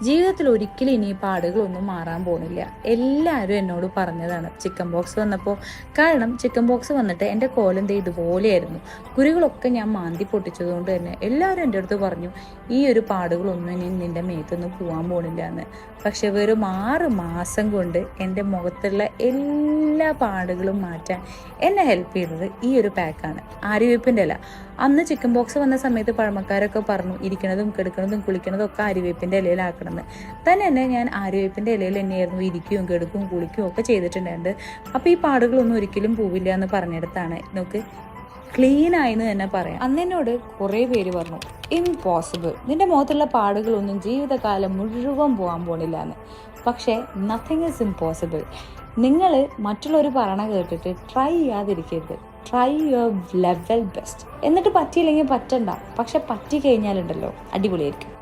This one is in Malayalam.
ജീവിതത്തിൽ ഒരിക്കലും ഇനി ഈ പാടുകളൊന്നും മാറാൻ പോണില്ല. എല്ലാവരും എന്നോട് പറഞ്ഞതാണ് ചിക്കൻ ബോക്സ് വന്നപ്പോൾ. കാരണം ചിക്കൻ ബോക്സ് വന്നിട്ട് എൻ്റെ കോലം ഇതുപോലെയായിരുന്നു. കുരുകളൊക്കെ ഞാൻ മാന്തി പൊട്ടിച്ചതുകൊണ്ട് തന്നെ എല്ലാവരും എൻ്റെ അടുത്ത് പറഞ്ഞു ഈ ഒരു പാടുകളൊന്നും ഇനി നിൻ്റെ മേത്തൊന്നും പോകാൻ പോണില്ല എന്ന്. പക്ഷെ വെറും 6 മാസം കൊണ്ട് എൻ്റെ മുഖത്തുള്ള എല്ലാ പാടുകളും മാറ്റാൻ എന്നെ ഹെൽപ്പ് ചെയ്തത് ഈ ഒരു പാക്കാണ്, ആര്യവേപ്പിൻ്റെ ഇല. അന്ന് ചിക്കൻ ബോക്സ് വന്ന സമയത്ത് പഴമക്കാരൊക്കെ പറഞ്ഞു ഇരിക്കണതും കിടക്കണതും കുളിക്കണതും ഒക്കെ ആര്യവേപ്പിൻ്റെ ഇലയിലാക്കണമെന്ന്. തന്നെ ഞാൻ ആര്യവേപ്പിൻ്റെ ഇലയിൽ തന്നെയായിരുന്നു ഇരിക്കുകയും കിടക്കും കുളിക്കുകയും ഒക്കെ ചെയ്തിട്ടുണ്ടായിരുന്നു. അപ്പോൾ ഈ പാടുകളൊന്നും ഒരിക്കലും പോവില്ല എന്ന് പറഞ്ഞിടത്താണ് നോക്ക് ക്ലീൻ ആയെന്ന് തന്നെ പറയാം. അന്ന് എന്നോട് കുറേ പേര് പറഞ്ഞു ഇംപോസിബിൾ, നിന്റെ മുഖത്തുള്ള പാടുകളൊന്നും ജീവിതകാലം മുഴുവൻ പോകാൻ പോണില്ല എന്ന്. പക്ഷേ നത്തിങ് ഈസ് ഇംപോസിബിൾ. നിങ്ങൾ മറ്റുള്ളവർ പറയണ കേട്ടിട്ട് ട്രൈ ചെയ്യാതിരിക്കരുത്. Try your level best. എന്നിട്ട് പറ്റിയില്ലെങ്കിൽ പറ്റണ്ട, പക്ഷെ പറ്റി കഴിഞ്ഞാലുണ്ടല്ലോ അടിപൊളിയായിരിക്കും.